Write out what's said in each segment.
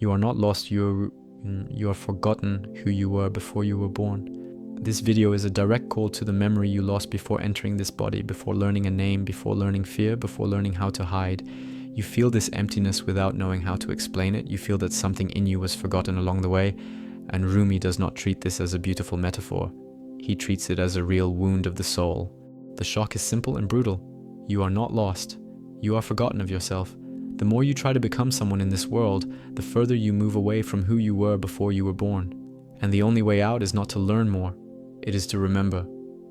You are not lost, you are forgotten who you were before you were born. This video is a direct call to the memory you lost before entering this body, before learning a name, before learning fear, before learning how to hide. You feel this emptiness without knowing how to explain it. You feel that something in you was forgotten along the way, and Rumi does not treat this as a beautiful metaphor. He treats it as a real wound of the soul. The shock is simple and brutal. You are not lost. You are forgotten of yourself. The more you try to become someone in this world, the further you move away from who you were before you were born. And the only way out is not to learn more. It is to remember.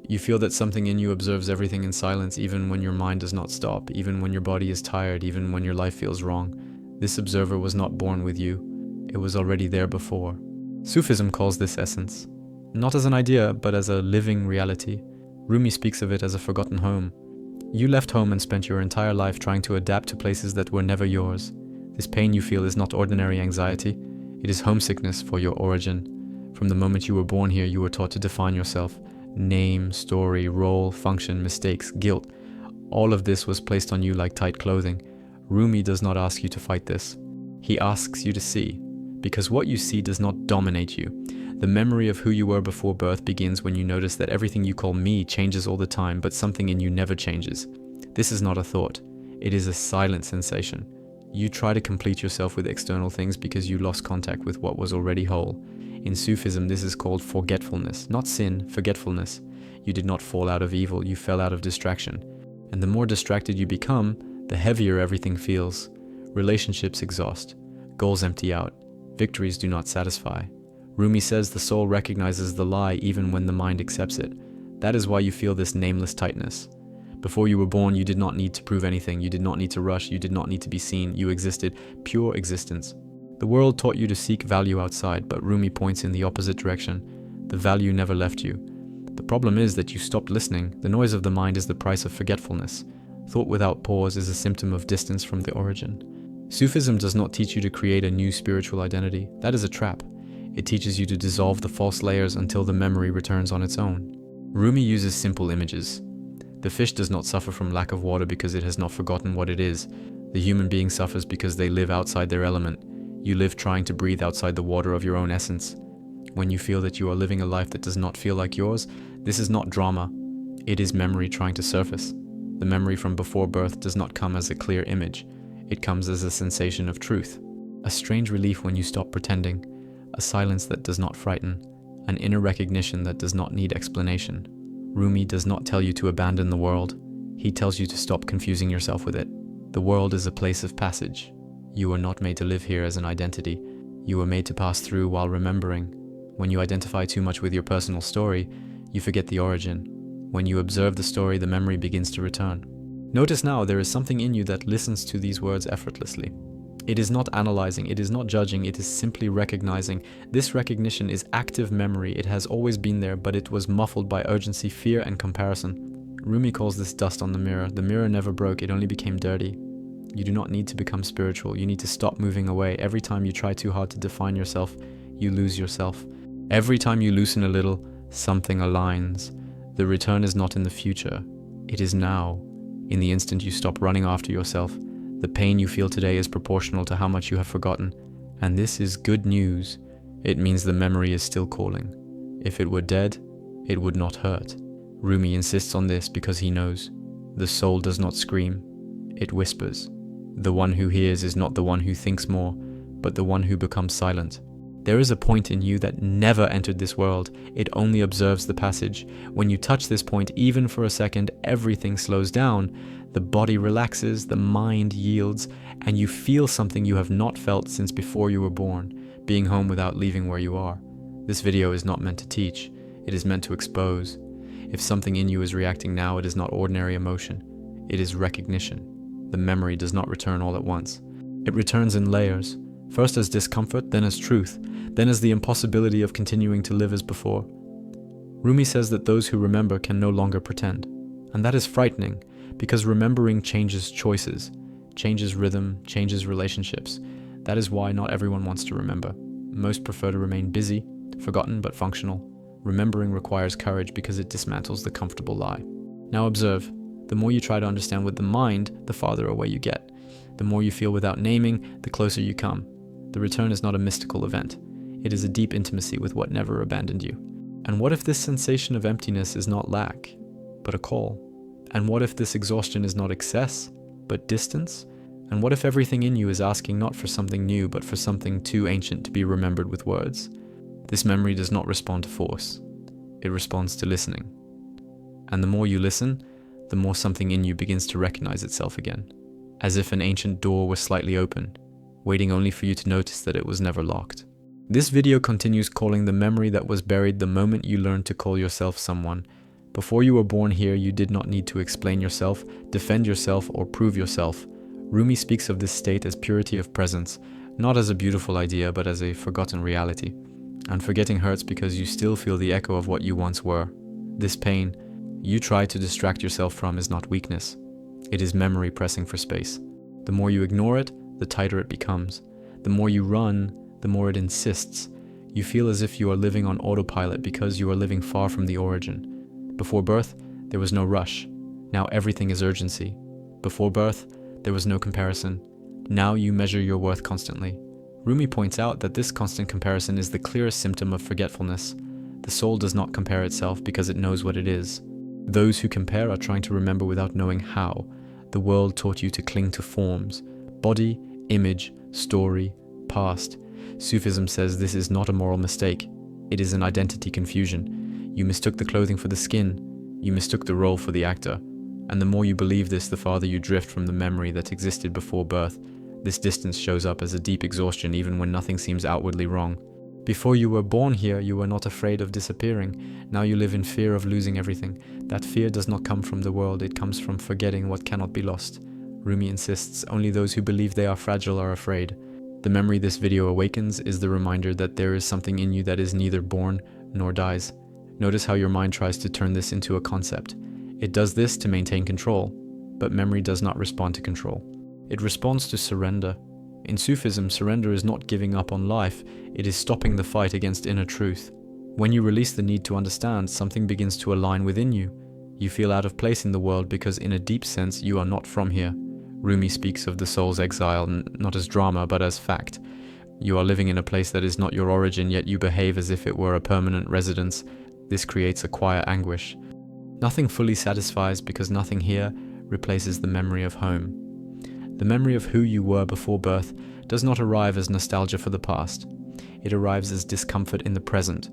You feel that something in you observes everything in silence, even when your mind does not stop, even when your body is tired, even when your life feels wrong. This observer was not born with you. It was already there before. Sufism calls this essence, not as an idea, but as a living reality. Rumi speaks of it as a forgotten home. You left home and spent your entire life trying to adapt to places that were never yours. This pain you feel is not ordinary anxiety. It is homesickness for your origin. From the moment you were born here, you were taught to define yourself. Name, story, role, function, mistakes, guilt. All of this was placed on you like tight clothing. Rumi does not ask you to fight this. He asks you to see, because what you see does not dominate you. The memory of who you were before birth begins when you notice that everything you call me changes all the time, but something in you never changes. This is not a thought. It is a silent sensation. You try to complete yourself with external things because you lost contact with what was already whole. In Sufism, this is called forgetfulness, not sin, forgetfulness. You did not fall out of evil, you fell out of distraction. And the more distracted you become, the heavier everything feels. Relationships exhaust, goals empty out, victories do not satisfy. Rumi says the soul recognizes the lie even when the mind accepts it. That is why you feel this nameless tightness. Before you were born, you did not need to prove anything, you did not need to rush, you did not need to be seen, you existed, pure existence. The world taught you to seek value outside, but Rumi points in the opposite direction. The value never left you. The problem is that you stopped listening. The noise of the mind is the price of forgetfulness. Thought without pause is a symptom of distance from the origin. Sufism does not teach you to create a new spiritual identity. That is a trap. It teaches you to dissolve the false layers until the memory returns on its own. Rumi uses simple images. The fish does not suffer from lack of water because it has not forgotten what it is. The human being suffers because they live outside their element. You live trying to breathe outside the water of your own essence. When you feel that you are living a life that does not feel like yours, this is not drama. It is memory trying to surface. The memory from before birth does not come as a clear image. It comes as a sensation of truth. A strange relief when you stop pretending. A silence that does not frighten. An inner recognition that does not need explanation. Rumi does not tell you to abandon the world. He tells you to stop confusing yourself with it. The world is a place of passage. You were not made to live here as an identity. You were made to pass through while remembering. When you identify too much with your personal story, you forget the origin. When you observe the story, the memory begins to return. Notice now there is something in you that listens to these words effortlessly. It is not analyzing, it is not judging, it is simply recognizing. This recognition is active memory. It has always been there, but it was muffled by urgency, fear, and comparison. Rumi calls this dust on the mirror. The mirror never broke, it only became dirty. You do not need to become spiritual. You need to stop moving away. Every time you try too hard to define yourself, you lose yourself. Every time you loosen a little, something aligns. The return is not in the future. It is now. In the instant you stop running after yourself, the pain you feel today is proportional to how much you have forgotten. And this is good news. It means the memory is still calling. If it were dead, it would not hurt. Rumi insists on this because he knows. The soul does not scream. It whispers. The one who hears is not the one who thinks more, but the one who becomes silent. There is a point in you that never entered this world. It only observes the passage. When you touch this point, even for a second, everything slows down. The body relaxes, the mind yields, and you feel something you have not felt since before you were born, being home without leaving where you are. This video is not meant to teach. It is meant to expose. If something in you is reacting now, it is not ordinary emotion. It is recognition. The memory does not return all at once. It returns in layers, first as discomfort, then as truth, then as the impossibility of continuing to live as before. Rumi says that those who remember can no longer pretend. And that is frightening, because remembering changes choices, changes rhythm, changes relationships. That is why not everyone wants to remember. Most prefer to remain busy, forgotten but functional. Remembering requires courage because it dismantles the comfortable lie. Now observe. The more you try to understand with the mind, the farther away you get. The more you feel without naming, the closer you come. The return is not a mystical event. It is a deep intimacy with what never abandoned you. And what if this sensation of emptiness is not lack, but a call? And what if this exhaustion is not excess, but distance? And what if everything in you is asking not for something new, but for something too ancient to be remembered with words? This memory does not respond to force. It responds to listening. And the more you listen, the more something in you begins to recognize itself again, as if an ancient door were slightly open, waiting only for you to notice that it was never locked. This video continues calling the memory that was buried the moment you learned to call yourself someone. Before you were born here, you did not need to explain yourself, defend yourself, or prove yourself. Rumi speaks of this state as purity of presence, not as a beautiful idea, but as a forgotten reality. And forgetting hurts because you still feel the echo of what you once were. This pain you try to distract yourself from is not weakness. It is memory pressing for space. The more you ignore it, the tighter it becomes. The more you run, the more it insists. You feel as if you are living on autopilot because you are living far from the origin. Before birth, there was no rush. Now everything is urgency. Before birth, there was no comparison. Now you measure your worth constantly. Rumi points out that this constant comparison is the clearest symptom of forgetfulness. The soul does not compare itself because it knows what it is. Those who compare are trying to remember without knowing how. The world taught you to cling to forms: body, image, story, past. Sufism says this is not a moral mistake. It is an identity confusion. You mistook the clothing for the skin. You mistook the role for the actor. And the more you believe this, the farther you drift from the memory that existed before birth. This distance shows up as a deep exhaustion even when nothing seems outwardly wrong. Before you were born here, you were not afraid of disappearing. Now you live in fear of losing everything. That fear does not come from the world, it comes from forgetting what cannot be lost. Rumi insists only those who believe they are fragile are afraid. The memory this video awakens is the reminder that there is something in you that is neither born nor dies. Notice how your mind tries to turn this into a concept. It does this to maintain control, but memory does not respond to control. It responds to surrender. In Sufism, surrender is not giving up on life, it is stopping the fight against inner truth. When you release the need to understand, something begins to align within you. You feel out of place in the world because in a deep sense you are not from here. Rumi speaks of the soul's exile not as drama but as fact. You are living in a place that is not your origin, yet you behave as if it were a permanent residence. This creates a quiet anguish. Nothing fully satisfies because nothing here replaces the memory of home. The memory of who you were before birth does not arrive as nostalgia for the past. It arrives as discomfort in the present.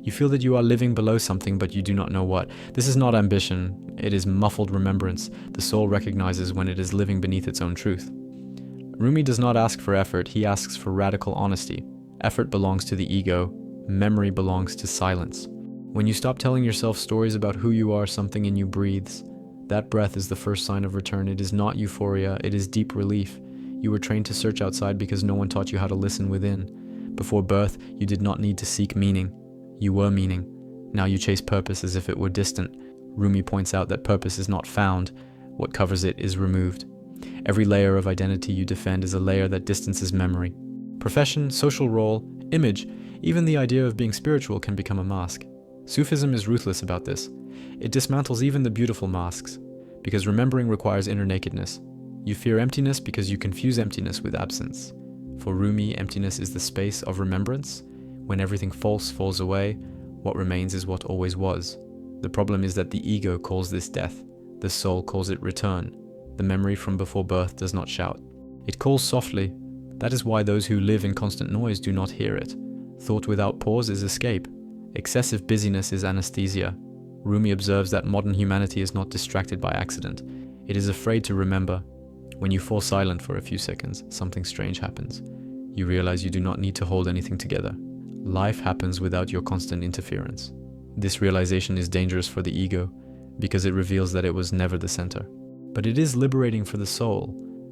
You feel that you are living below something, but you do not know what. This is not ambition, it is muffled remembrance. The soul recognizes when it is living beneath its own truth. Rumi does not ask for effort, he asks for radical honesty. Effort belongs to the ego, memory belongs to silence. When you stop telling yourself stories about who you are, something in you breathes. That breath is the first sign of return. It is not euphoria, it is deep relief. You were trained to search outside because no one taught you how to listen within. Before birth, you did not need to seek meaning. You were meaning. Now you chase purpose as if it were distant. Rumi points out that purpose is not found. What covers it is removed. Every layer of identity you defend is a layer that distances memory. Profession, social role, image, even the idea of being spiritual can become a mask. Sufism is ruthless about this. It dismantles even the beautiful masks, because remembering requires inner nakedness. You fear emptiness because you confuse emptiness with absence. For Rumi, emptiness is the space of remembrance. When everything false falls away, what remains is what always was. The problem is that the ego calls this death. The soul calls it return. The memory from before birth does not shout. It calls softly. That is why those who live in constant noise do not hear it. Thought without pause is escape. Excessive busyness is anesthesia. Rumi observes that modern humanity is not distracted by accident. It is afraid to remember. When you fall silent for a few seconds, something strange happens. You realize you do not need to hold anything together. Life happens without your constant interference. This realization is dangerous for the ego, because it reveals that it was never the center. But it is liberating for the soul.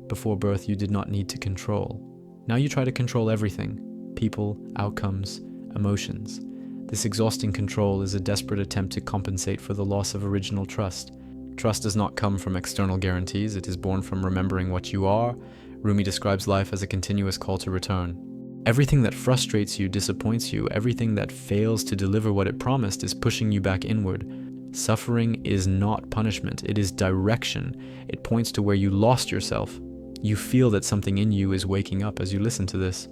Before birth, you did not need to control. Now you try to control everything: people, outcomes, emotions. This exhausting control is a desperate attempt to compensate for the loss of original trust. Trust does not come from external guarantees, it is born from remembering what you are. Rumi describes life as a continuous call to return. Everything that frustrates you disappoints you. Everything that fails to deliver what it promised is pushing you back inward. Suffering is not punishment, it is direction. It points to where you lost yourself. You feel that something in you is waking up as you listen to this.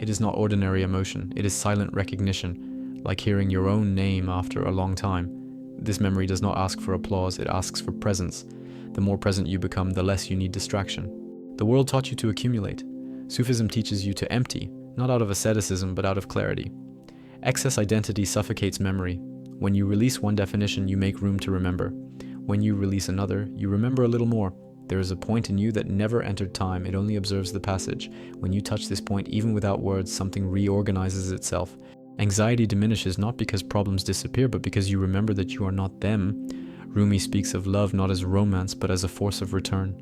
It is not ordinary emotion, it is silent recognition, like hearing your own name after a long time. This memory does not ask for applause, it asks for presence. The more present you become, the less you need distraction. The world taught you to accumulate. Sufism teaches you to empty, not out of asceticism, but out of clarity. Excess identity suffocates memory. When you release one definition, you make room to remember. When you release another, you remember a little more. There is a point in you that never entered time, it only observes the passage. When you touch this point, even without words, something reorganizes itself. Anxiety diminishes not because problems disappear, but because you remember that you are not them. Rumi speaks of love not as romance, but as a force of return.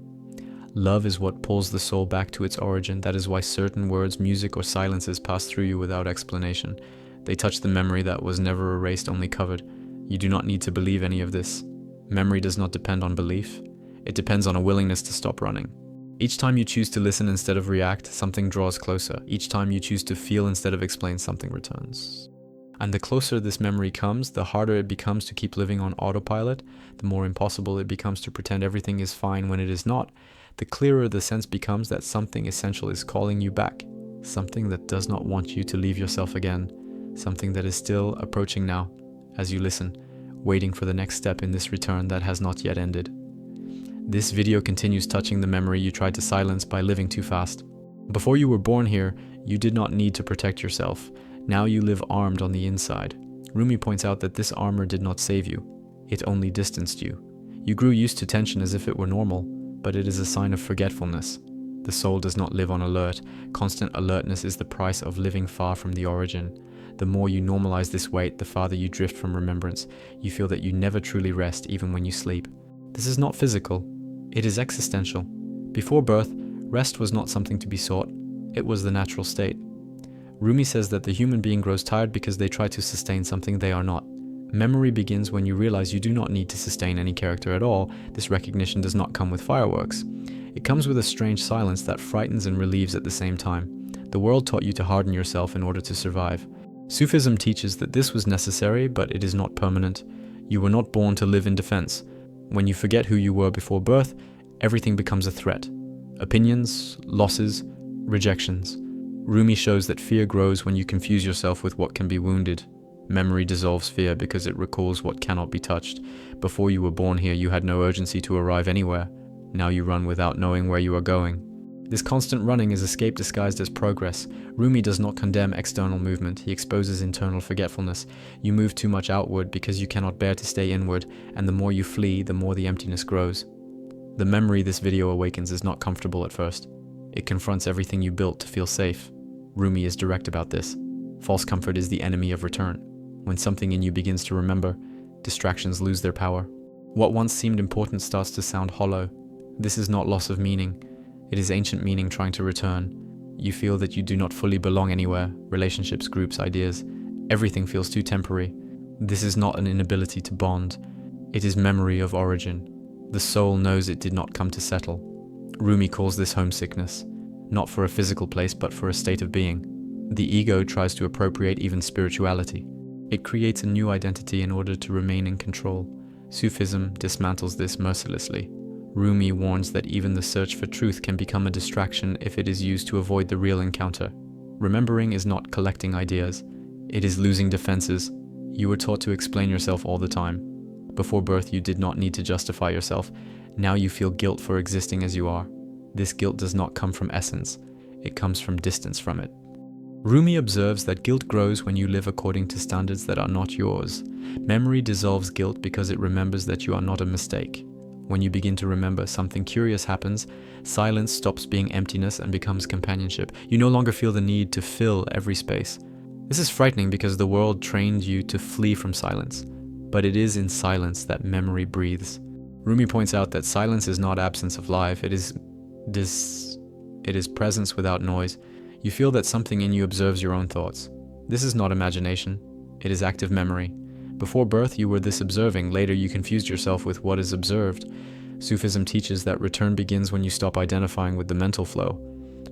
Love is what pulls the soul back to its origin. That is why certain words, music, or silences pass through you without explanation. They touch the memory that was never erased, only covered. You do not need to believe any of this. Memory does not depend on belief. It depends on a willingness to stop running. Each time you choose to listen instead of react, something draws closer. Each time you choose to feel instead of explain, something returns. And the closer this memory comes, the harder it becomes to keep living on autopilot, the more impossible it becomes to pretend everything is fine when it is not. The clearer the sense becomes that something essential is calling you back, something that does not want you to leave yourself again, something that is still approaching now, as you listen, waiting for the next step in this return that has not yet ended. This video continues touching the memory you tried to silence by living too fast. Before you were born here, you did not need to protect yourself. Now you live armed on the inside. Rumi points out that this armor did not save you. It only distanced you. You grew used to tension as if it were normal, but it is a sign of forgetfulness. The soul does not live on alert. Constant alertness is the price of living far from the origin. The more you normalize this weight, the farther you drift from remembrance. You feel that you never truly rest, even when you sleep. This is not physical. It is existential. Before birth, rest was not something to be sought. It was the natural state. Rumi says that the human being grows tired because they try to sustain something they are not. Memory begins when you realize you do not need to sustain any character at all. This recognition does not come with fireworks. It comes with a strange silence that frightens and relieves at the same time. The world taught you to harden yourself in order to survive. Sufism teaches that this was necessary, but it is not permanent. You were not born to live in defense. When you forget who you were before birth, everything becomes a threat. Opinions, losses, rejections. Rumi shows that fear grows when you confuse yourself with what can be wounded. Memory dissolves fear because it recalls what cannot be touched. Before you were born here, you had no urgency to arrive anywhere. Now you run without knowing where you are going. This constant running is escape disguised as progress. Rumi does not condemn external movement, he exposes internal forgetfulness. You move too much outward because you cannot bear to stay inward, and the more you flee, the more the emptiness grows. The memory this video awakens is not comfortable at first. It confronts everything you built to feel safe. Rumi is direct about this. False comfort is the enemy of return. When something in you begins to remember, distractions lose their power. What once seemed important starts to sound hollow. This is not loss of meaning. It is ancient meaning trying to return. You feel that you do not fully belong anywhere, relationships, groups, ideas. Everything feels too temporary. This is not an inability to bond. It is memory of origin. The soul knows it did not come to settle. Rumi calls this homesickness, not for a physical place, but for a state of being. The ego tries to appropriate even spirituality. It creates a new identity in order to remain in control. Sufism dismantles this mercilessly. Rumi warns that even the search for truth can become a distraction if it is used to avoid the real encounter. Remembering is not collecting ideas. It is losing defenses. You were taught to explain yourself all the time. Before birth, you did not need to justify yourself. Now you feel guilt for existing as you are. This guilt does not come from essence. It comes from distance from it. Rumi observes that guilt grows when you live according to standards that are not yours. Memory dissolves guilt because it remembers that you are not a mistake. When you begin to remember, something curious happens. Silence stops being emptiness and becomes companionship. You no longer feel the need to fill every space. This is frightening because the world trained you to flee from silence. But it is in silence that memory breathes. Rumi points out that silence is not absence of life. It is presence without noise. You feel that something in you observes your own thoughts. This is not imagination. It is active memory. Before birth, you were this observing. Later, you confused yourself with what is observed. Sufism teaches that return begins when you stop identifying with the mental flow,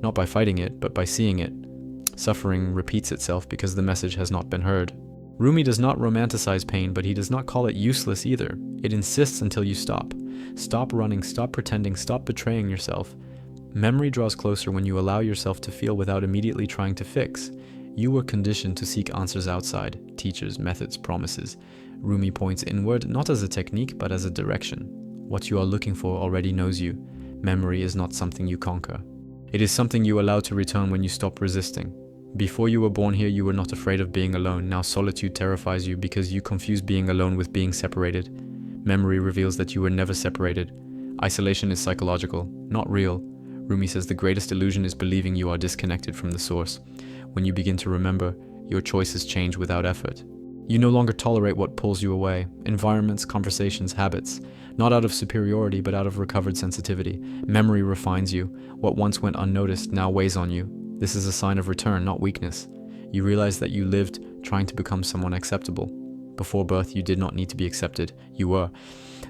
not by fighting it, but by seeing it. Suffering repeats itself because the message has not been heard. Rumi does not romanticize pain, but he does not call it useless either. It insists until you stop. Stop running, stop pretending, stop betraying yourself. Memory draws closer when you allow yourself to feel without immediately trying to fix. You were conditioned to seek answers outside, teachers, methods, promises. Rumi points inward, not as a technique, but as a direction. What you are looking for already knows you. Memory is not something you conquer. It is something you allow to return when you stop resisting. Before you were born here, you were not afraid of being alone. Now solitude terrifies you because you confuse being alone with being separated. Memory reveals that you were never separated. Isolation is psychological, not real. Rumi says the greatest illusion is believing you are disconnected from the source. When you begin to remember, your choices change without effort. You no longer tolerate what pulls you away, environments, conversations, habits, not out of superiority but out of recovered sensitivity. Memory refines you. What once went unnoticed now weighs on you. This is a sign of return, not weakness. You realize that you lived trying to become someone acceptable. Before birth, you did not need to be accepted. You were.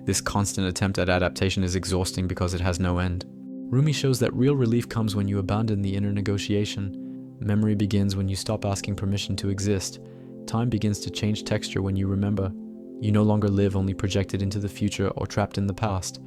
This constant attempt at adaptation is exhausting because it has no end. Rumi shows that real relief comes when you abandon the inner negotiation. Memory begins when you stop asking permission to exist. Time begins to change texture when you remember. You no longer live only projected into the future or trapped in the past.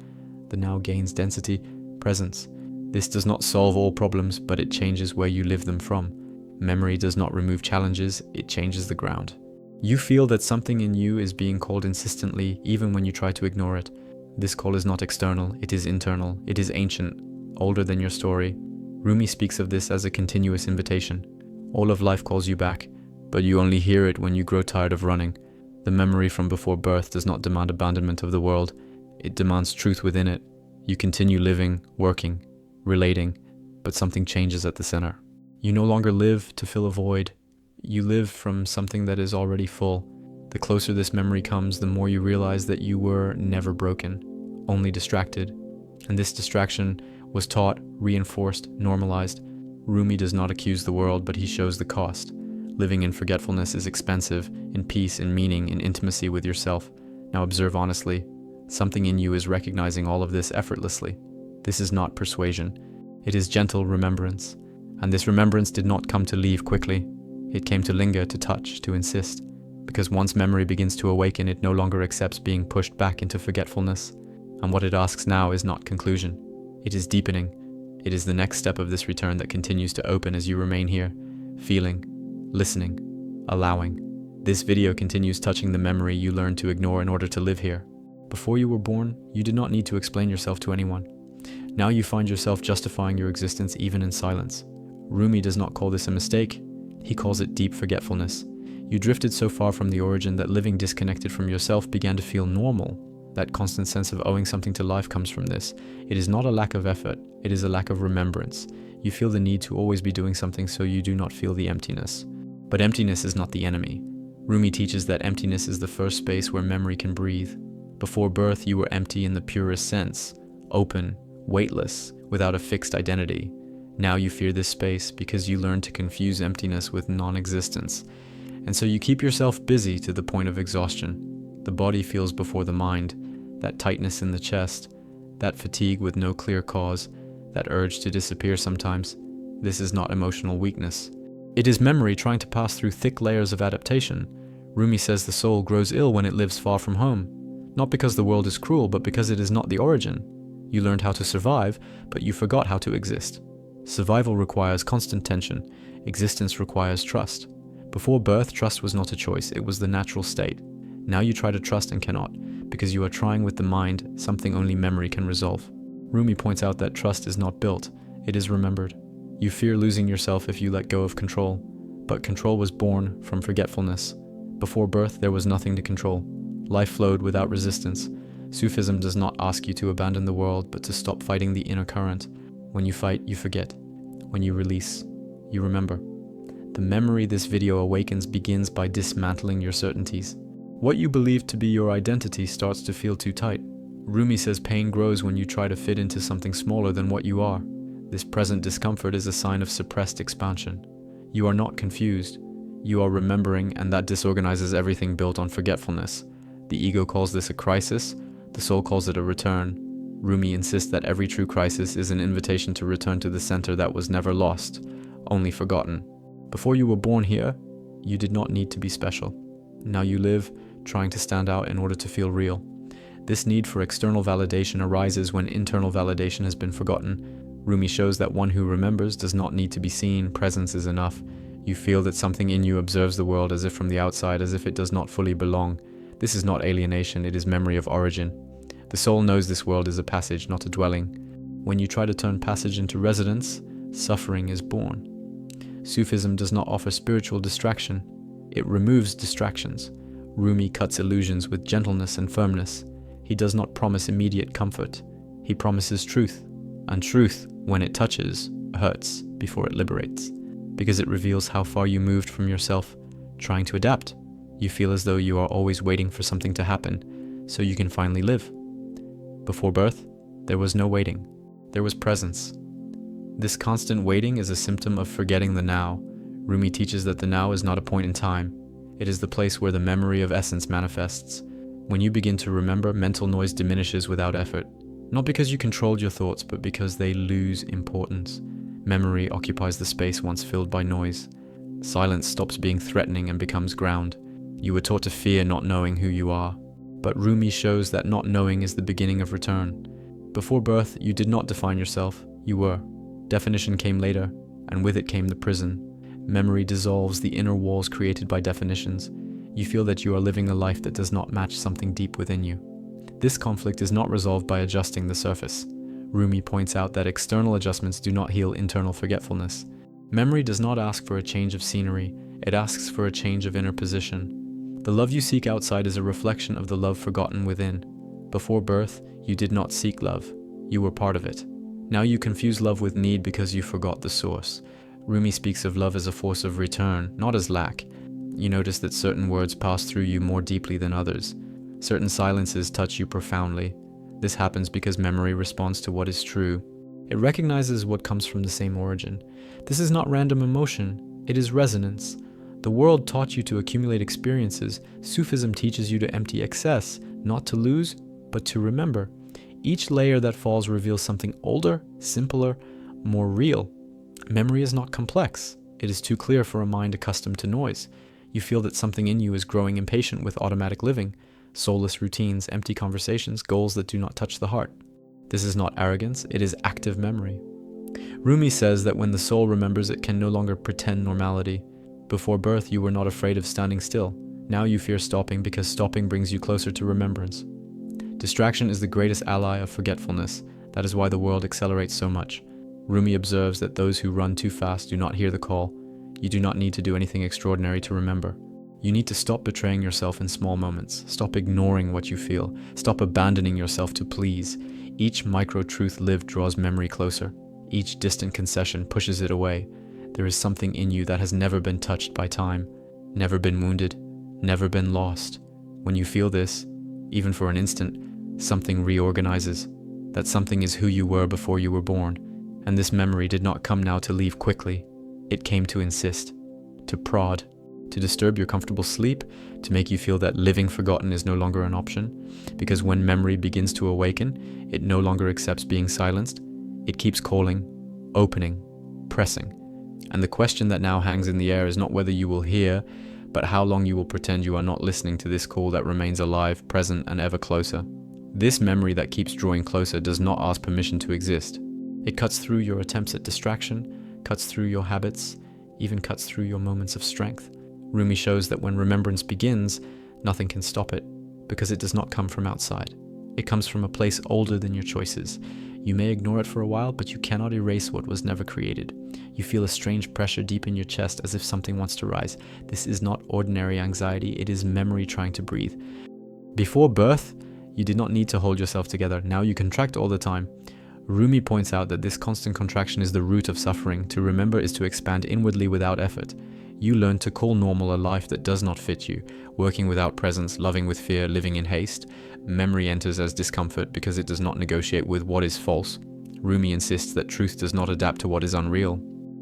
The now gains density, presence. This does not solve all problems, but it changes where you live them from. Memory does not remove challenges, it changes the ground. You feel that something in you is being called insistently, even when you try to ignore it. This call is not external, it is internal, it is ancient, older than your story. Rumi speaks of this as a continuous invitation. All of life calls you back, but you only hear it when you grow tired of running. The memory from before birth does not demand abandonment of the world, it demands truth within it. You continue living, working, relating, but something changes at the center. You no longer live to fill a void, you live from something that is already full. The closer this memory comes, the more you realize that you were never broken, only distracted. And this distraction was taught, reinforced, normalized. Rumi does not accuse the world, but he shows the cost. Living in forgetfulness is expensive, in peace, in meaning, in intimacy with yourself. Now observe honestly. Something in you is recognizing all of this effortlessly. This is not persuasion. It is gentle remembrance. And this remembrance did not come to leave quickly. It came to linger, to touch, to insist. Because once memory begins to awaken, it no longer accepts being pushed back into forgetfulness. And what it asks now is not conclusion. It is deepening. It is the next step of this return that continues to open as you remain here, feeling, listening, allowing. This video continues touching the memory you learned to ignore in order to live here. Before you were born, you did not need to explain yourself to anyone. Now you find yourself justifying your existence even in silence. Rumi does not call this a mistake. He calls it deep forgetfulness. You drifted so far from the origin that living disconnected from yourself began to feel normal. That constant sense of owing something to life comes from this. It is not a lack of effort, it is a lack of remembrance. You feel the need to always be doing something so you do not feel the emptiness. But emptiness is not the enemy. Rumi teaches that emptiness is the first space where memory can breathe. Before birth, you were empty in the purest sense, open, weightless, without a fixed identity. Now you fear this space because you learn to confuse emptiness with non-existence. And so you keep yourself busy to the point of exhaustion. The body feels before the mind, that tightness in the chest, that fatigue with no clear cause, that urge to disappear sometimes. This is not emotional weakness. It is memory trying to pass through thick layers of adaptation. Rumi says the soul grows ill when it lives far from home. Not because the world is cruel, but because it is not the origin. You learned how to survive, but you forgot how to exist. Survival requires constant tension. Existence requires trust. Before birth, trust was not a choice, it was the natural state. Now you try to trust and cannot, because you are trying with the mind something only memory can resolve. Rumi points out that trust is not built, it is remembered. You fear losing yourself if you let go of control, but control was born from forgetfulness. Before birth, there was nothing to control. Life flowed without resistance. Sufism does not ask you to abandon the world, but to stop fighting the inner current. When you fight, you forget. When you release, you remember. The memory this video awakens begins by dismantling your certainties. What you believe to be your identity starts to feel too tight. Rumi says pain grows when you try to fit into something smaller than what you are. This present discomfort is a sign of suppressed expansion. You are not confused. You are remembering, and that disorganizes everything built on forgetfulness. The ego calls this a crisis, the soul calls it a return. Rumi insists that every true crisis is an invitation to return to the center that was never lost, only forgotten. Before you were born here, you did not need to be special. Now you live trying to stand out in order to feel real. This need for external validation arises when internal validation has been forgotten. Rumi shows that one who remembers does not need to be seen, presence is enough. You feel that something in you observes the world as if from the outside, as if it does not fully belong. This is not alienation, it is memory of origin. The soul knows this world is a passage, not a dwelling. When you try to turn passage into residence, suffering is born. Sufism does not offer spiritual distraction, it removes distractions. Rumi cuts illusions with gentleness and firmness. He does not promise immediate comfort. He promises truth, and truth, when it touches, hurts before it liberates, because it reveals how far you moved from yourself, trying to adapt. You feel as though you are always waiting for something to happen, so you can finally live. Before birth, there was no waiting. There was presence. This constant waiting is a symptom of forgetting the now. Rumi teaches that the now is not a point in time. It is the place where the memory of essence manifests. When you begin to remember, mental noise diminishes without effort. Not because you controlled your thoughts, but because they lose importance. Memory occupies the space once filled by noise. Silence stops being threatening and becomes ground. You were taught to fear not knowing who you are. But Rumi shows that not knowing is the beginning of return. Before birth, you did not define yourself, you were. Definition came later, and with it came the prison. Memory dissolves the inner walls created by definitions. You feel that you are living a life that does not match something deep within you. This conflict is not resolved by adjusting the surface. Rumi points out that external adjustments do not heal internal forgetfulness. Memory does not ask for a change of scenery, it asks for a change of inner position. The love you seek outside is a reflection of the love forgotten within. Before birth, you did not seek love, you were part of it. Now you confuse love with need because you forgot the source. Rumi speaks of love as a force of return, not as lack. You notice that certain words pass through you more deeply than others. Certain silences touch you profoundly. This happens because memory responds to what is true. It recognizes what comes from the same origin. This is not random emotion, it is resonance. The world taught you to accumulate experiences. Sufism teaches you to empty excess, not to lose, but to remember. Each layer that falls reveals something older, simpler, more real. Memory is not complex. It is too clear for a mind accustomed to noise. You feel that something in you is growing impatient with automatic living, soulless routines, empty conversations, goals that do not touch the heart. This is not arrogance, it is active memory. Rumi says that when the soul remembers, it can no longer pretend normality. Before birth, you were not afraid of standing still. Now you fear stopping because stopping brings you closer to remembrance. Distraction is the greatest ally of forgetfulness. That is why the world accelerates so much. Rumi observes that those who run too fast do not hear the call. You do not need to do anything extraordinary to remember. You need to stop betraying yourself in small moments. Stop ignoring what you feel. Stop abandoning yourself to please. Each micro-truth lived draws memory closer. Each distant concession pushes it away. There is something in you that has never been touched by time, never been wounded, never been lost. When you feel this, even for an instant, something reorganizes. That something is who you were before you were born. And this memory did not come now to leave quickly. It came to insist, to prod, to disturb your comfortable sleep, to make you feel that living forgotten is no longer an option. Because when memory begins to awaken, it no longer accepts being silenced. It keeps calling, opening, pressing. And the question that now hangs in the air is not whether you will hear, but how long you will pretend you are not listening to this call that remains alive, present, and ever closer. This memory that keeps drawing closer does not ask permission to exist. It cuts through your attempts at distraction, cuts through your habits, even cuts through your moments of strength. Rumi shows that when remembrance begins, nothing can stop it, because it does not come from outside. It comes from a place older than your choices. You may ignore it for a while, but you cannot erase what was never created. You feel a strange pressure deep in your chest as if something wants to rise. This is not ordinary anxiety, it is memory trying to breathe. Before birth, you did not need to hold yourself together. Now you contract all the time. Rumi points out that this constant contraction is the root of suffering. To remember is to expand inwardly without effort. You learn to call normal a life that does not fit you, working without presence, loving with fear, living in haste. Memory enters as discomfort because it does not negotiate with what is false. Rumi insists that truth does not adapt to what is unreal.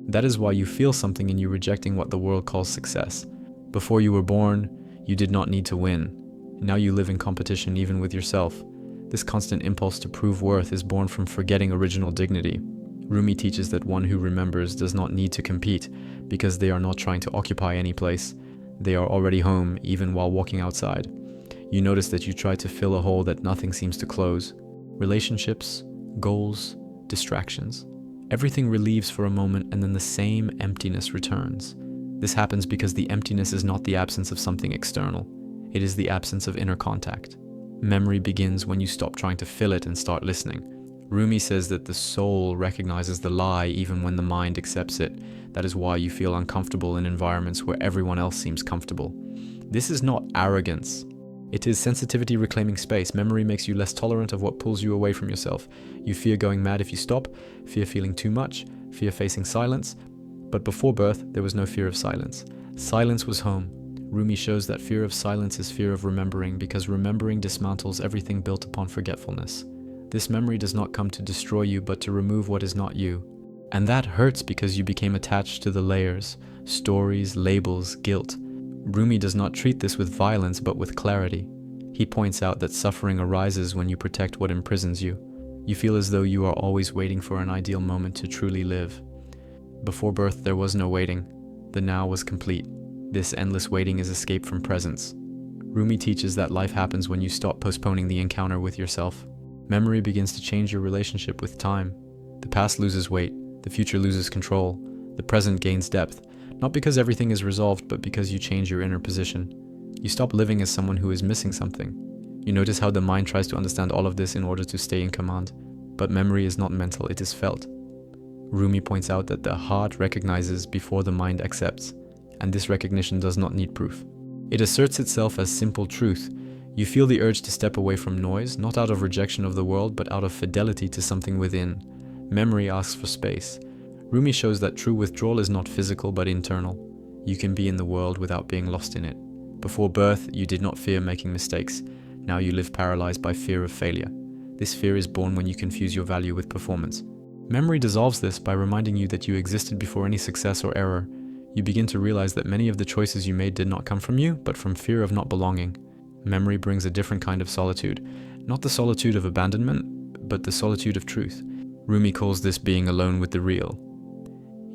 That is why you feel something in you rejecting what the world calls success. Before you were born, you did not need to win. Now you live in competition even with yourself. This constant impulse to prove worth is born from forgetting original dignity. Rumi teaches that one who remembers does not need to compete because they are not trying to occupy any place. They are already home even while walking outside. You notice that you try to fill a hole that nothing seems to close. Relationships, goals, distractions. Everything relieves for a moment and then the same emptiness returns. This happens because the emptiness is not the absence of something external. It is the absence of inner contact. Memory begins when you stop trying to fill it and start listening. Rumi says that the soul recognizes the lie even when the mind accepts it. That is why you feel uncomfortable in environments where everyone else seems comfortable. This is not arrogance. It is sensitivity reclaiming space. Memory makes you less tolerant of what pulls you away from yourself. You fear going mad if you stop, fear feeling too much, fear facing silence. But before birth, there was no fear of silence. Silence was home. Rumi shows that fear of silence is fear of remembering, because remembering dismantles everything built upon forgetfulness. This memory does not come to destroy you, but to remove what is not you. And that hurts because you became attached to the layers, stories, labels, guilt. Rumi does not treat this with violence, but with clarity. He points out that suffering arises when you protect what imprisons you. You feel as though you are always waiting for an ideal moment to truly live. Before birth, there was no waiting. The now was complete. This endless waiting is escape from presence. Rumi teaches that life happens when you stop postponing the encounter with yourself. Memory begins to change your relationship with time. The past loses weight, the future loses control, the present gains depth, not because everything is resolved, but because you change your inner position. You stop living as someone who is missing something. You notice how the mind tries to understand all of this in order to stay in command. But memory is not mental, it is felt. Rumi points out that the heart recognizes before the mind accepts, and this recognition does not need proof. It asserts itself as simple truth. You feel the urge to step away from noise, not out of rejection of the world, but out of fidelity to something within. Memory asks for space. Rumi shows that true withdrawal is not physical, but internal. You can be in the world without being lost in it. Before birth, you did not fear making mistakes. Now you live paralyzed by fear of failure. This fear is born when you confuse your value with performance. Memory dissolves this by reminding you that you existed before any success or error. You begin to realize that many of the choices you made did not come from you, but from fear of not belonging. Memory brings a different kind of solitude. Not the solitude of abandonment, but the solitude of truth. Rumi calls this being alone with the real.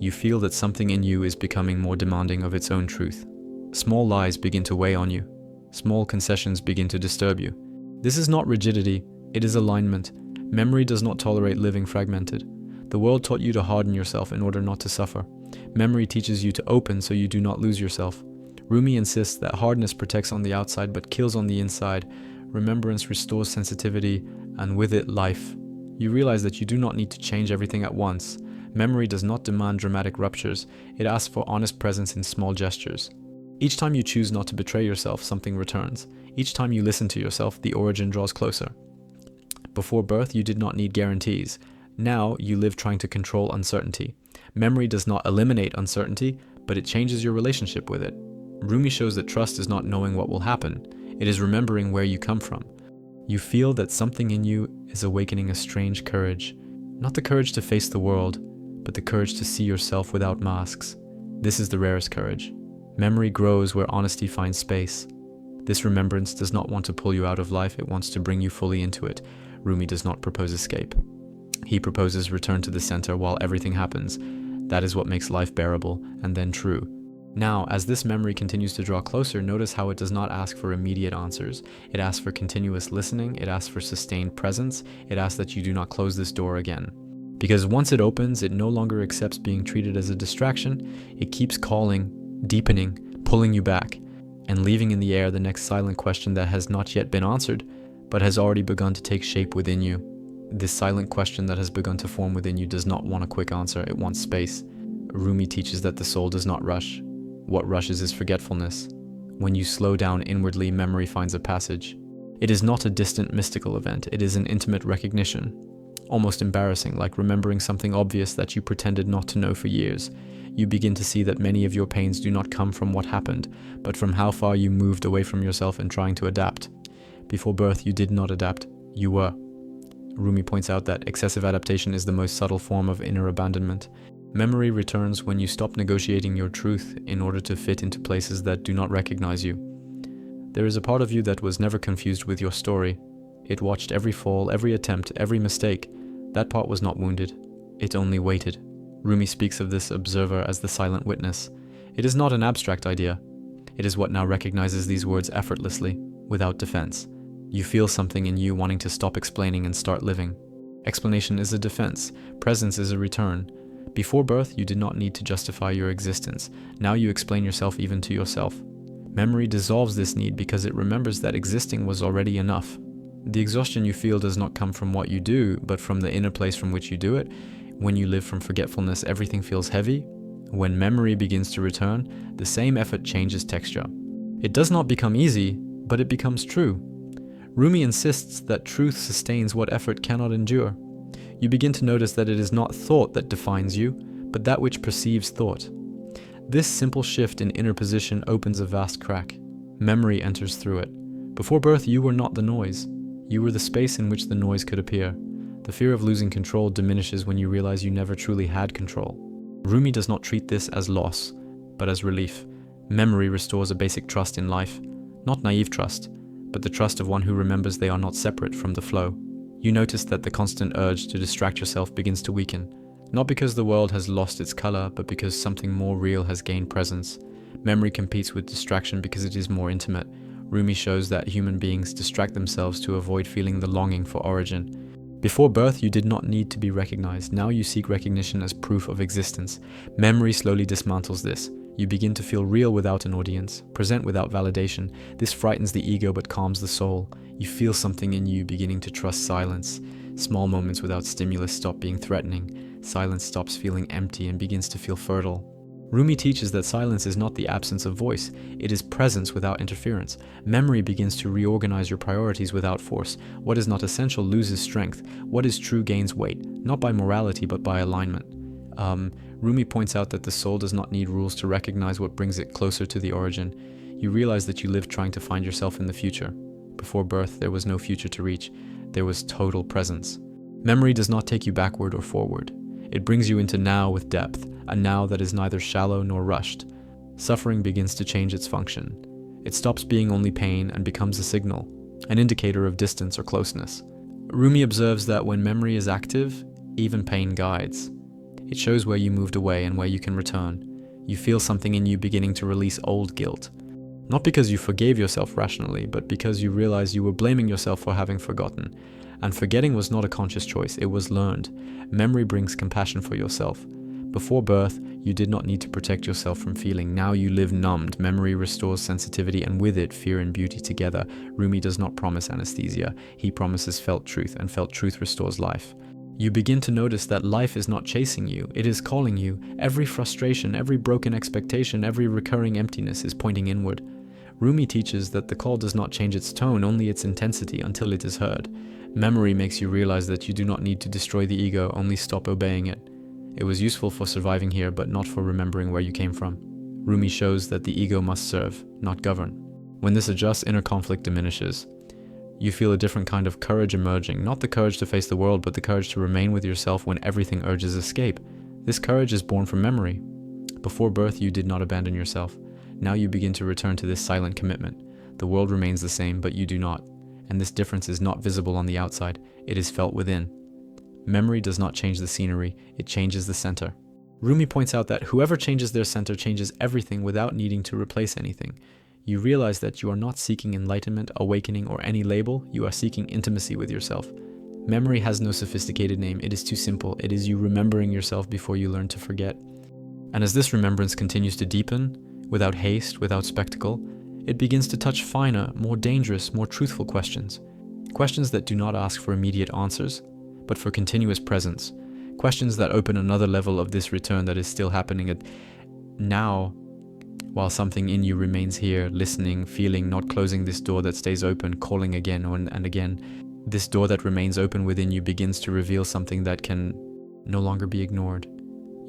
You feel that something in you is becoming more demanding of its own truth. Small lies begin to weigh on you. Small concessions begin to disturb you. This is not rigidity, it is alignment. Memory does not tolerate living fragmented. The world taught you to harden yourself in order not to suffer. Memory teaches you to open so you do not lose yourself. Rumi insists that hardness protects on the outside but kills on the inside. Remembrance restores sensitivity, and with it, life. You realize that you do not need to change everything at once. Memory does not demand dramatic ruptures. It asks for honest presence in small gestures. Each time you choose not to betray yourself, something returns. Each time you listen to yourself, the origin draws closer. Before birth, you did not need guarantees. Now, you live trying to control uncertainty. Memory does not eliminate uncertainty, but it changes your relationship with it. Rumi shows that trust is not knowing what will happen. It is remembering where you come from. You feel that something in you is awakening a strange courage. Not the courage to face the world, but the courage to see yourself without masks. This is the rarest courage. Memory grows where honesty finds space. This remembrance does not want to pull you out of life, it wants to bring you fully into it. Rumi does not propose escape. He proposes return to the center while everything happens. That is what makes life bearable, and then true. Now, as this memory continues to draw closer, notice how it does not ask for immediate answers. It asks for continuous listening, it asks for sustained presence, it asks that you do not close this door again. Because once it opens, it no longer accepts being treated as a distraction. It keeps calling, deepening, pulling you back, and leaving in the air the next silent question that has not yet been answered, but has already begun to take shape within you. This silent question that has begun to form within you does not want a quick answer, it wants space. Rumi teaches that the soul does not rush. What rushes is forgetfulness. When you slow down inwardly, memory finds a passage. It is not a distant mystical event, it is an intimate recognition. Almost embarrassing, like remembering something obvious that you pretended not to know for years. You begin to see that many of your pains do not come from what happened, but from how far you moved away from yourself in trying to adapt. Before birth, you did not adapt, you were. Rumi points out that excessive adaptation is the most subtle form of inner abandonment. Memory returns when you stop negotiating your truth in order to fit into places that do not recognize you. There is a part of you that was never confused with your story. It watched every fall, every attempt, every mistake. That part was not wounded. It only waited. Rumi speaks of this observer as the silent witness. It is not an abstract idea. It is what now recognizes these words effortlessly, without defense. You feel something in you wanting to stop explaining and start living. Explanation is a defense. Presence is a return. Before birth, you did not need to justify your existence. Now you explain yourself even to yourself. Memory dissolves this need because it remembers that existing was already enough. The exhaustion you feel does not come from what you do, but from the inner place from which you do it. When you live from forgetfulness, everything feels heavy. When memory begins to return, the same effort changes texture. It does not become easy, but it becomes true. Rumi insists that truth sustains what effort cannot endure. You begin to notice that it is not thought that defines you, but that which perceives thought. This simple shift in inner position opens a vast crack. Memory enters through it. Before birth, you were not the noise. You were the space in which the noise could appear. The fear of losing control diminishes when you realize you never truly had control. Rumi does not treat this as loss, but as relief. Memory restores a basic trust in life. Not naive trust, but the trust of one who remembers they are not separate from the flow. You notice that the constant urge to distract yourself begins to weaken. Not because the world has lost its color, but because something more real has gained presence. Memory competes with distraction because it is more intimate. Rumi shows that human beings distract themselves to avoid feeling the longing for origin. Before birth, you did not need to be recognized. Now you seek recognition as proof of existence. Memory slowly dismantles this. You begin to feel real without an audience, present without validation. This frightens the ego but calms the soul. You feel something in you beginning to trust silence. Small moments without stimulus stop being threatening. Silence stops feeling empty and begins to feel fertile. Rumi teaches that silence is not the absence of voice, it is presence without interference. Memory begins to reorganize your priorities without force. What is not essential loses strength. What is true gains weight, not by morality but by alignment. Rumi points out that the soul does not need rules to recognize what brings it closer to the origin. You realize that you live trying to find yourself in the future. Before birth, there was no future to reach. There was total presence. Memory does not take you backward or forward. It brings you into now with depth, a now that is neither shallow nor rushed. Suffering begins to change its function. It stops being only pain and becomes a signal, an indicator of distance or closeness. Rumi observes that when memory is active, even pain guides. It shows where you moved away and where you can return. You feel something in you beginning to release old guilt. Not because you forgave yourself rationally, but because you realize you were blaming yourself for having forgotten. And forgetting was not a conscious choice, it was learned. Memory brings compassion for yourself. Before birth, you did not need to protect yourself from feeling. Now you live numbed. Memory restores sensitivity, and with it, fear and beauty together. Rumi does not promise anesthesia. He promises felt truth, and felt truth restores life. You begin to notice that life is not chasing you, it is calling you. Every frustration, every broken expectation, every recurring emptiness is pointing inward. Rumi teaches that the call does not change its tone, only its intensity, until it is heard. Memory makes you realize that you do not need to destroy the ego, only stop obeying it. It was useful for surviving here, but not for remembering where you came from. Rumi shows that the ego must serve, not govern. When this adjusts, inner conflict diminishes. You feel a different kind of courage emerging, not the courage to face the world, but the courage to remain with yourself when everything urges escape. This courage is born from memory. Before birth, you did not abandon yourself. Now you begin to return to this silent commitment. The world remains the same, but you do not. And this difference is not visible on the outside, it is felt within. Memory does not change the scenery, it changes the center. Rumi points out that whoever changes their center changes everything without needing to replace anything. You realize that you are not seeking enlightenment, awakening, or any label, you are seeking intimacy with yourself. Memory has no sophisticated name, it is too simple, it is you remembering yourself before you learn to forget. And as this remembrance continues to deepen, without haste, without spectacle, it begins to touch finer, more dangerous, more truthful questions. Questions that do not ask for immediate answers, but for continuous presence. Questions that open another level of this return that is still happening at now, while something in you remains here, listening, feeling, not closing this door that stays open, calling again and again. This door that remains open within you begins to reveal something that can no longer be ignored.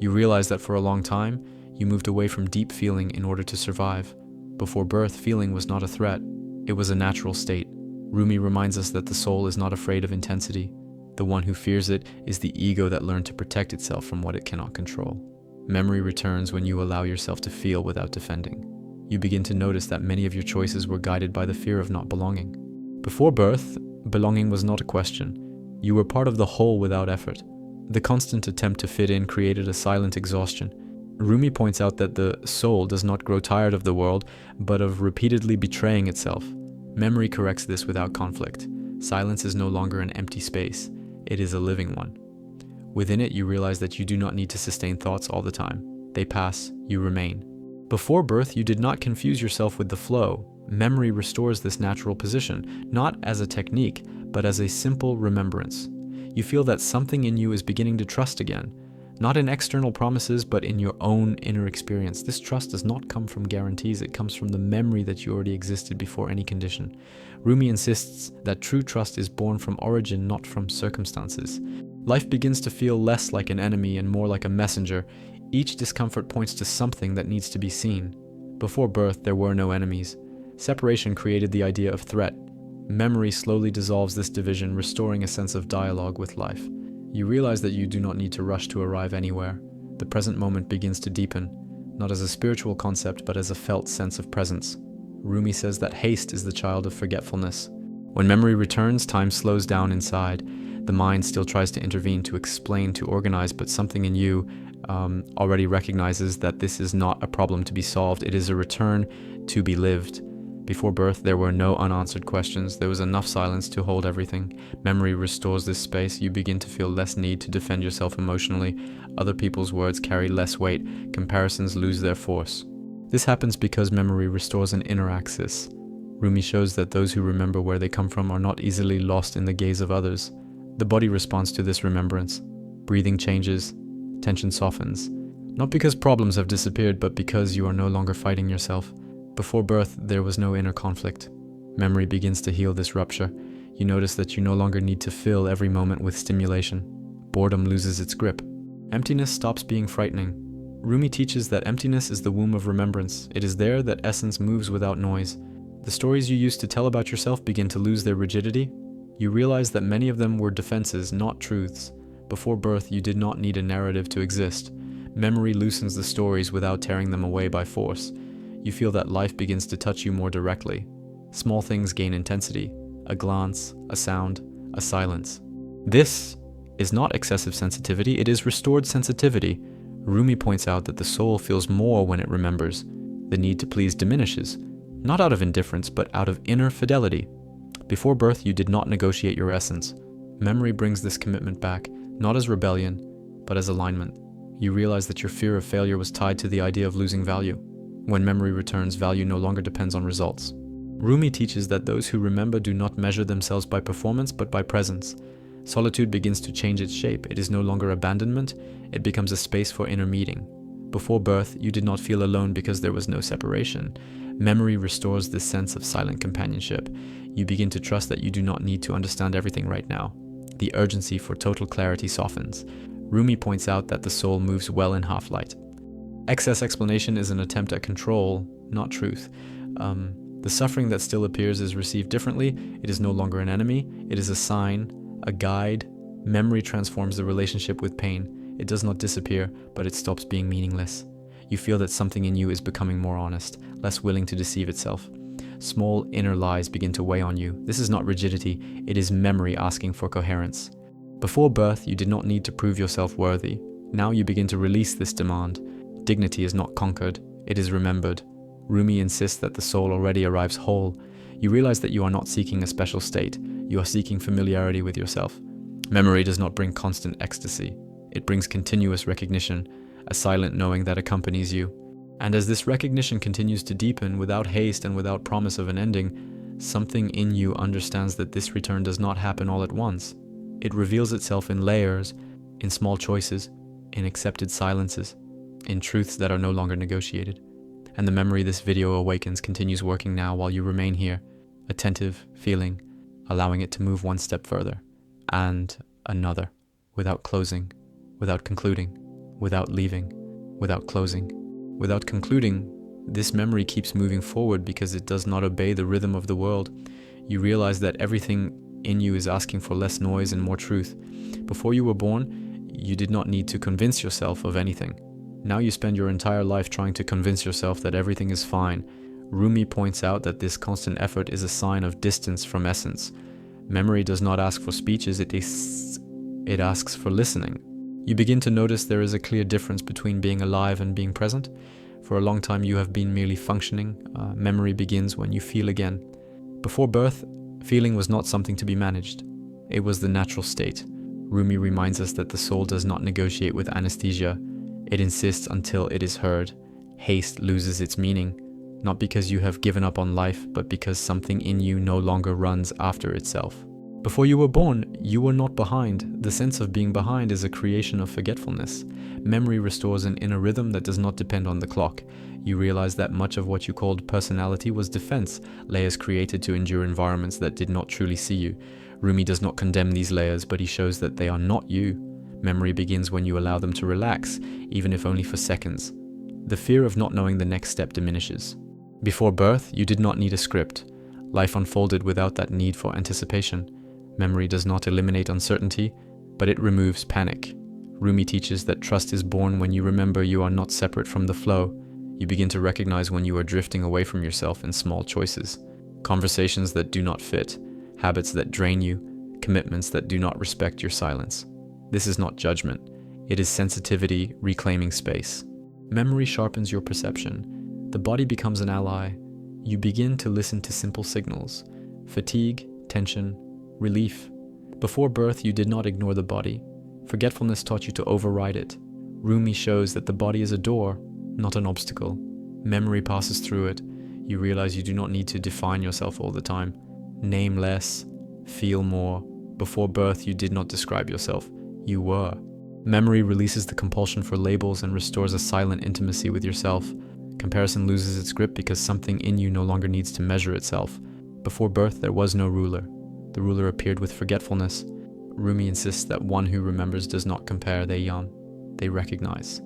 You realize that for a long time, you moved away from deep feeling in order to survive. Before birth, feeling was not a threat, it was a natural state. Rumi reminds us that the soul is not afraid of intensity. The one who fears it is the ego that learned to protect itself from what it cannot control. Memory returns when you allow yourself to feel without defending. You begin to notice that many of your choices were guided by the fear of not belonging. Before birth, belonging was not a question. You were part of the whole without effort. The constant attempt to fit in created a silent exhaustion. Rumi points out that the soul does not grow tired of the world, but of repeatedly betraying itself. Memory corrects this without conflict. Silence is no longer an empty space. It is a living one. Within it, you realize that you do not need to sustain thoughts all the time. They pass, you remain. Before birth, you did not confuse yourself with the flow. Memory restores this natural position, not as a technique, but as a simple remembrance. You feel that something in you is beginning to trust again, not in external promises, but in your own inner experience. This trust does not come from guarantees, it comes from the memory that you already existed before any condition. Rumi insists that true trust is born from origin, not from circumstances. Life begins to feel less like an enemy and more like a messenger. Each discomfort points to something that needs to be seen. Before birth, there were no enemies. Separation created the idea of threat. Memory slowly dissolves this division, restoring a sense of dialogue with life. You realize that you do not need to rush to arrive anywhere. The present moment begins to deepen, not as a spiritual concept, but as a felt sense of presence. Rumi says that haste is the child of forgetfulness. When memory returns, time slows down inside. The mind still tries to intervene, to explain, to organize, but something in you already recognizes that this is not a problem to be solved. It is a return to be lived. Before birth, there were no unanswered questions. There was enough silence to hold everything. Memory restores this space. You begin to feel less need to defend yourself emotionally. Other people's words carry less weight. Comparisons lose their force. This happens because memory restores an inner axis. Rumi shows that those who remember where they come from are not easily lost in the gaze of others. The body responds to this remembrance. Breathing changes. Tension softens. Not because problems have disappeared, but because you are no longer fighting yourself. Before birth, there was no inner conflict. Memory begins to heal this rupture. You notice that you no longer need to fill every moment with stimulation. Boredom loses its grip. Emptiness stops being frightening. Rumi teaches that emptiness is the womb of remembrance. It is there that essence moves without noise. The stories you used to tell about yourself begin to lose their rigidity. You realize that many of them were defenses, not truths. Before birth, you did not need a narrative to exist. Memory loosens the stories without tearing them away by force. You feel that life begins to touch you more directly. Small things gain intensity. A glance, a sound, a silence. This is not excessive sensitivity, it is restored sensitivity. Rumi points out that the soul feels more when it remembers. The need to please diminishes, not out of indifference, but out of inner fidelity. Before birth, you did not negotiate your essence. Memory brings this commitment back, not as rebellion, but as alignment. You realize that your fear of failure was tied to the idea of losing value. When memory returns, value no longer depends on results. Rumi teaches that those who remember do not measure themselves by performance, but by presence. Solitude begins to change its shape. It is no longer abandonment, it becomes a space for inner meeting. Before birth, you did not feel alone because there was no separation. Memory restores this sense of silent companionship. You begin to trust that you do not need to understand everything right now. The urgency for total clarity softens. Rumi points out that the soul moves well in half-light. Excess explanation is an attempt at control, not truth. The suffering that still appears is received differently. It is no longer an enemy. It is a sign, a guide. Memory transforms the relationship with pain. It does not disappear, but it stops being meaningless. You feel that something in you is becoming more honest, less willing to deceive itself. Small inner lies begin to weigh on you. This is not rigidity. It is memory asking for coherence. Before birth, you did not need to prove yourself worthy. Now you begin to release this demand. Dignity is not conquered, it is remembered. Rumi insists that the soul already arrives whole. You realize that you are not seeking a special state, you are seeking familiarity with yourself. Memory does not bring constant ecstasy. It brings continuous recognition, a silent knowing that accompanies you. And as this recognition continues to deepen without haste and without promise of an ending, something in you understands that this return does not happen all at once. It reveals itself in layers, in small choices, in accepted silences, in truths that are no longer negotiated. And the memory this video awakens continues working now while you remain here, attentive, feeling, allowing it to move one step further, and another, without closing, without concluding, without leaving, without closing. Without concluding, this memory keeps moving forward because it does not obey the rhythm of the world. You realize that everything in you is asking for less noise and more truth. Before you were born, you did not need to convince yourself of anything. Now you spend your entire life trying to convince yourself that everything is fine. Rumi points out that this constant effort is a sign of distance from essence. Memory does not ask for speeches, it asks for listening. You begin to notice there is a clear difference between being alive and being present. For a long time you have been merely functioning. Memory begins when you feel again. Before birth, feeling was not something to be managed. It was the natural state. Rumi reminds us that the soul does not negotiate with anesthesia. It insists until it is heard. Haste loses its meaning, not because you have given up on life, but because something in you no longer runs after itself. Before you were born, you were not behind. The sense of being behind is a creation of forgetfulness. Memory restores an inner rhythm that does not depend on the clock. You realize that much of what you called personality was defense, layers created to endure environments that did not truly see you. Rumi does not condemn these layers, but he shows that they are not you. Memory begins when you allow them to relax, even if only for seconds. The fear of not knowing the next step diminishes. Before birth, you did not need a script. Life unfolded without that need for anticipation. Memory does not eliminate uncertainty, but it removes panic. Rumi teaches that trust is born when you remember you are not separate from the flow. You begin to recognize when you are drifting away from yourself in small choices. Conversations that do not fit, habits that drain you, commitments that do not respect your silence. This is not judgment. It is sensitivity reclaiming space. Memory sharpens your perception. The body becomes an ally. You begin to listen to simple signals: fatigue, tension, relief. Before birth, you did not ignore the body. Forgetfulness taught you to override it. Rumi shows that the body is a door, not an obstacle. Memory passes through it. You realize you do not need to define yourself all the time. Name less, feel more. Before birth, you did not describe yourself. You were. Memory releases the compulsion for labels and restores a silent intimacy with yourself. Comparison loses its grip because something in you no longer needs to measure itself. Before birth, there was no ruler. The ruler appeared with forgetfulness. Rumi insists that one who remembers does not compare, they recognize.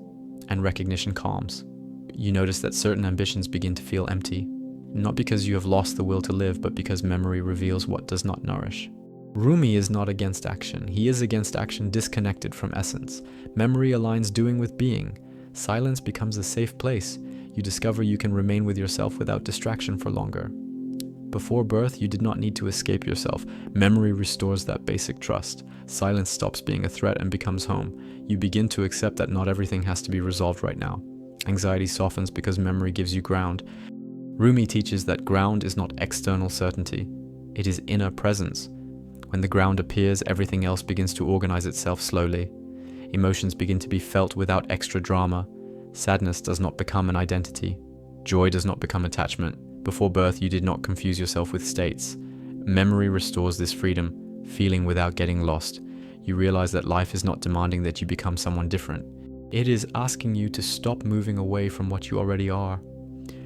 And recognition calms. You notice that certain ambitions begin to feel empty, not because you have lost the will to live, but because memory reveals what does not nourish. Rumi is not against action. He is against action disconnected from essence. Memory aligns doing with being. Silence becomes a safe place. You discover you can remain with yourself without distraction for longer. Before birth, you did not need to escape yourself. Memory restores that basic trust. Silence stops being a threat and becomes home. You begin to accept that not everything has to be resolved right now. Anxiety softens because memory gives you ground. Rumi teaches that ground is not external certainty. It is inner presence. When the ground appears, everything else begins to organize itself slowly. Emotions begin to be felt without extra drama. Sadness does not become an identity. Joy does not become attachment. Before birth, you did not confuse yourself with states. Memory restores this freedom, feeling without getting lost. You realize that life is not demanding that you become someone different. It is asking you to stop moving away from what you already are.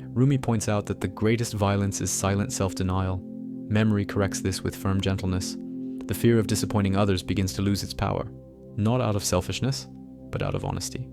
Rumi points out that the greatest violence is silent self-denial. Memory corrects this with firm gentleness. The fear of disappointing others begins to lose its power, not out of selfishness, but out of honesty.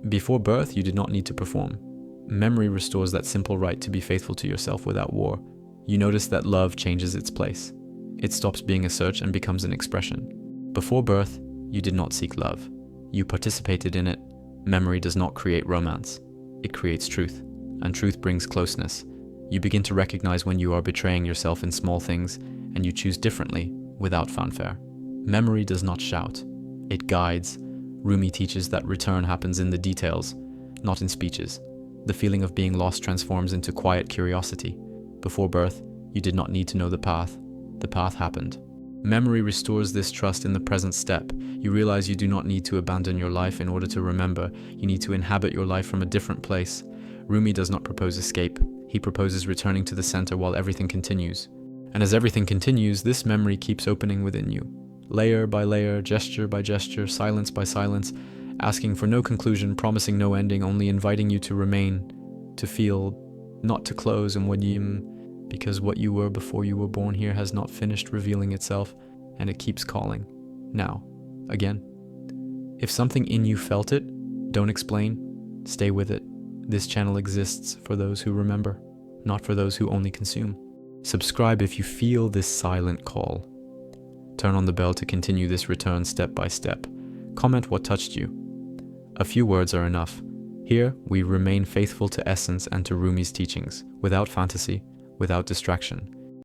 Before birth, you did not need to perform. Memory restores that simple right to be faithful to yourself without war. You notice that love changes its place. It stops being a search and becomes an expression. Before birth, you did not seek love. You participated in it. Memory does not create romance. It creates truth, and truth brings closeness. You begin to recognize when you are betraying yourself in small things, and you choose differently without fanfare. Memory does not shout. It guides. Rumi teaches that return happens in the details, not in speeches. The feeling of being lost transforms into quiet curiosity. Before birth, you did not need to know the path. The path happened. Memory restores this trust in the present step. You realize you do not need to abandon your life in order to remember. You need to inhabit your life from a different place. Rumi does not propose escape. He proposes returning to the center while everything continues. And as everything continues, this memory keeps opening within you. Layer by layer, gesture by gesture, silence by silence, asking for no conclusion, promising no ending, only inviting you to remain, to feel, not to close, and because what you were before you were born here has not finished revealing itself, and it keeps calling. Now, again. If something in you felt it, don't explain, stay with it. This channel exists for those who remember, not for those who only consume. Subscribe if you feel this silent call. Turn on the bell to continue this return step by step. Comment what touched you. A few words are enough. Here, we remain faithful to essence and to Rumi's teachings, without fantasy, without distraction.